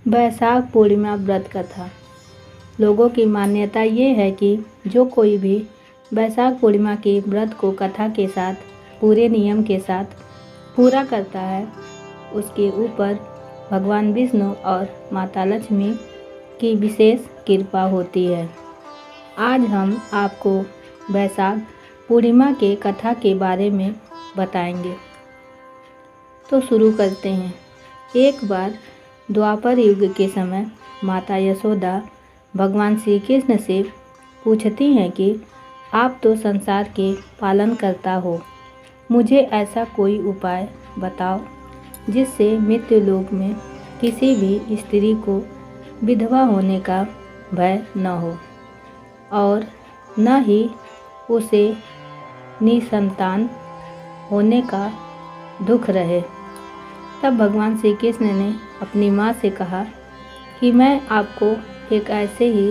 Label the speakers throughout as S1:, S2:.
S1: बैसाख पूर्णिमा व्रत कथा। लोगों की मान्यता ये है कि जो कोई भी बैसाख पूर्णिमा की व्रत को कथा के साथ पूरे नियम के साथ पूरा करता है, उसके ऊपर भगवान विष्णु और माता लक्ष्मी की विशेष कृपा होती है। आज हम आपको बैसाख पूर्णिमा के कथा के बारे में बताएंगे। तो शुरू करते हैं। एक बार द्वापर युग के समय माता यशोदा भगवान श्री कृष्ण से पूछती हैं कि आप तो संसार के पालन करता हो, मुझे ऐसा कोई उपाय बताओ जिससे मृत्यु लोक में किसी भी स्त्री को विधवा होने का भय न हो और न ही उसे निसंतान होने का दुख रहे। तब भगवान श्री कृष्ण ने अपनी माँ से कहा कि मैं आपको एक ऐसे ही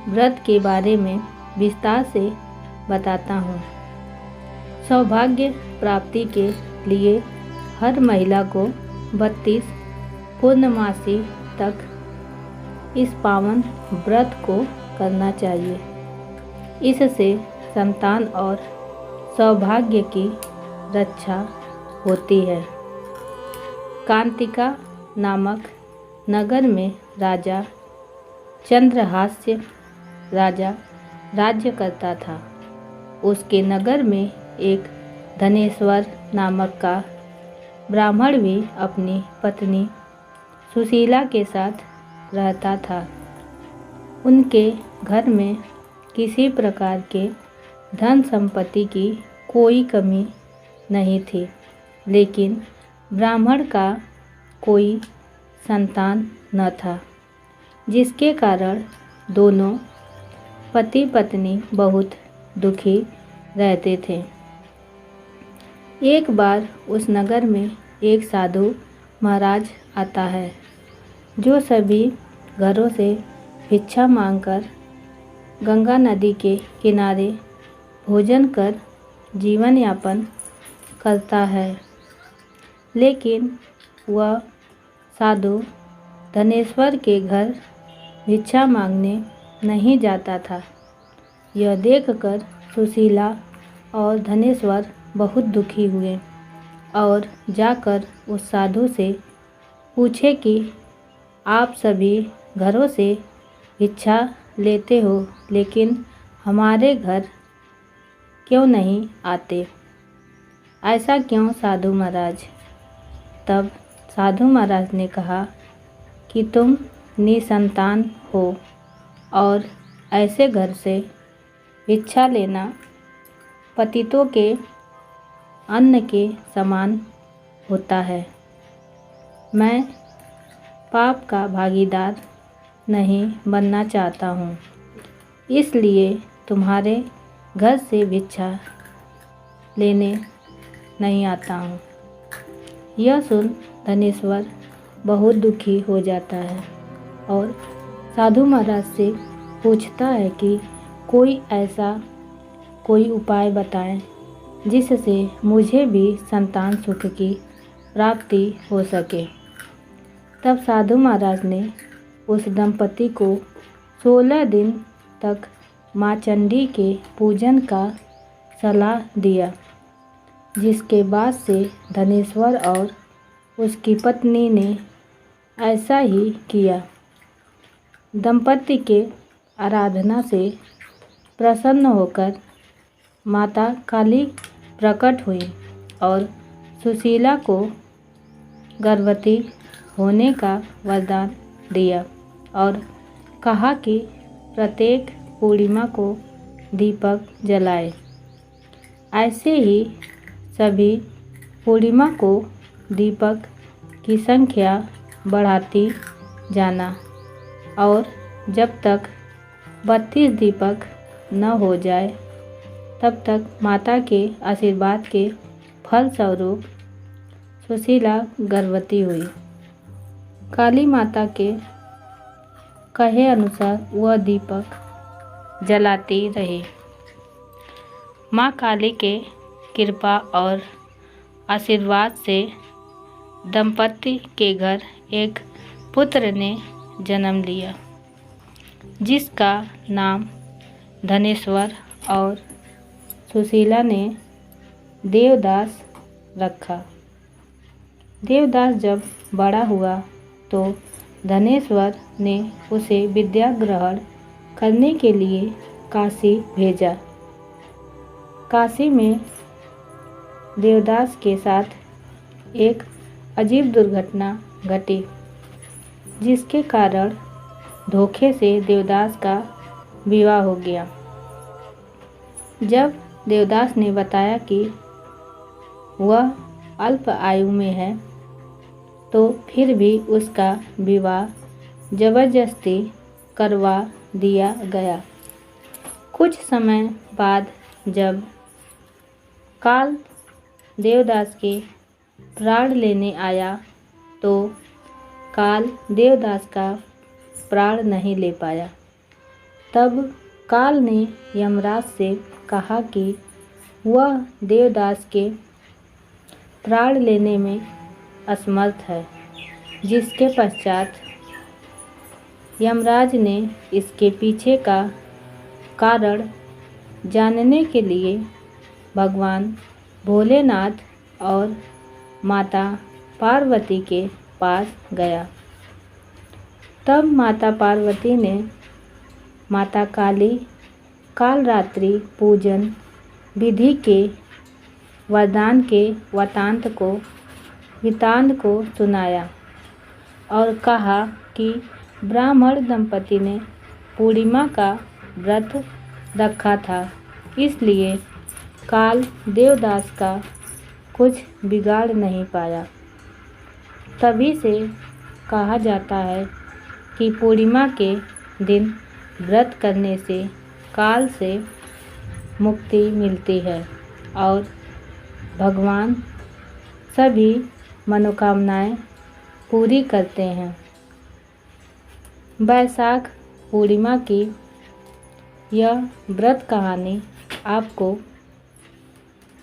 S1: व्रत के बारे में विस्तार से बताता हूँ। सौभाग्य प्राप्ति के लिए हर महिला को 32 पूर्णमासी तक इस पावन व्रत को करना चाहिए। इससे संतान और सौभाग्य की रक्षा होती है। कांतिका नामक नगर में राजा चंद्रहास्य राजा राज्य करता था। उसके नगर में एक धनेश्वर नामक का ब्राह्मण भी अपनी पत्नी सुशीला के साथ रहता था। उनके घर में किसी प्रकार के धन संपत्ति की कोई कमी नहीं थी, लेकिन ब्राह्मण का कोई संतान न था, जिसके कारण दोनों पति पत्नी बहुत दुखी रहते थे। एक बार उस नगर में एक साधु महाराज आता है, जो सभी घरों से भिक्षा मांगकर गंगा नदी के किनारे भोजन कर जीवन यापन करता है। लेकिन वह साधु धनेश्वर के घर भिक्षा मांगने नहीं जाता था। यह देखकर सुशीला और धनेश्वर बहुत दुखी हुए और जाकर उस साधु से पूछे कि आप सभी घरों से भिक्षा लेते हो, लेकिन हमारे घर क्यों नहीं आते? ऐसा क्यों साधु महाराज? तब साधु महाराज ने कहा कि तुम निसंतान हो और ऐसे घर से भिक्षा लेना पतितों के अन्न के समान होता है। मैं पाप का भागीदार नहीं बनना चाहता हूँ, इसलिए तुम्हारे घर से भिक्षा लेने नहीं आता हूँ। यह सुन धनेश्वर बहुत दुखी हो जाता है और साधु महाराज से पूछता है कि कोई ऐसा कोई उपाय बताएं जिससे मुझे भी संतान सुख की प्राप्ति हो सके। तब साधु महाराज ने उस दंपति को 16 दिन तक माँ चंडी के पूजन का सलाह दिया, जिसके बाद से धनेश्वर और उसकी पत्नी ने ऐसा ही किया। दंपति के आराधना से प्रसन्न होकर माता काली प्रकट हुई और सुशीला को गर्भवती होने का वरदान दिया और कहा कि प्रत्येक पूर्णिमा को दीपक जलाए। ऐसे ही सभी पूर्णिमा को दीपक की संख्या बढ़ाती जाना और जब तक 32 दीपक न हो जाए तब तक माता के आशीर्वाद के फल स्वरूप सुशीला गर्भवती हुई। काली माता के कहे अनुसार वह दीपक जलाती रही। माँ काली के कृपा और आशीर्वाद से दंपति के घर एक पुत्र ने जन्म लिया, जिसका नाम धनेश्वर और सुशीला ने देवदास रखा। देवदास जब बड़ा हुआ तो धनेश्वर ने उसे विद्या ग्रहण करने के लिए काशी भेजा। काशी में देवदास के साथ एक अजीब दुर्घटना घटी, जिसके कारण धोखे से देवदास का विवाह हो गया। जब देवदास ने बताया कि वह अल्प आयु में है, तो फिर भी उसका विवाह जबरदस्ती करवा दिया गया। कुछ समय बाद जब काल देवदास के प्राण लेने आया, तो काल देवदास का प्राण नहीं ले पाया। तब काल ने यमराज से कहा कि वह देवदास के प्राण लेने में असमर्थ है, जिसके पश्चात यमराज ने इसके पीछे का कारण जानने के लिए भगवान भोलेनाथ और माता पार्वती के पास गया। तब माता पार्वती ने माता काली कालरात्रि पूजन विधि के वरदान के वृतांत को सुनाया और कहा कि ब्राह्मण दंपति ने पूर्णिमा का व्रत रखा था, इसलिए काल देवदास का कुछ बिगाड़ नहीं पाया। तभी से कहा जाता है कि पूर्णिमा के दिन व्रत करने से काल से मुक्ति मिलती है और भगवान सभी मनोकामनाएं पूरी करते हैं। वैशाख पूर्णिमा की यह व्रत कहानी आपको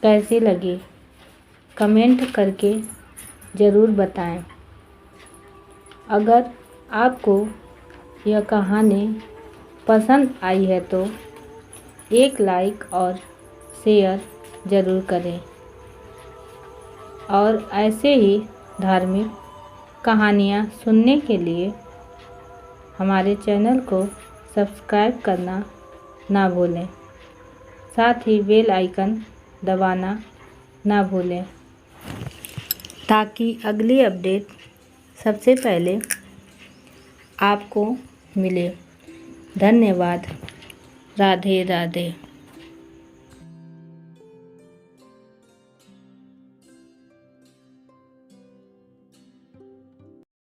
S1: कैसी लगी, कमेंट करके ज़रूर बताएं। अगर आपको यह कहानी पसंद आई है तो एक लाइक और शेयर ज़रूर करें और ऐसे ही धार्मिक कहानियाँ सुनने के लिए हमारे चैनल को सब्सक्राइब करना ना भूलें। साथ ही बेल आइकन दबाना ना भूलें, ताकि अगली अपडेट सबसे पहले आपको मिले। धन्यवाद। राधे राधे।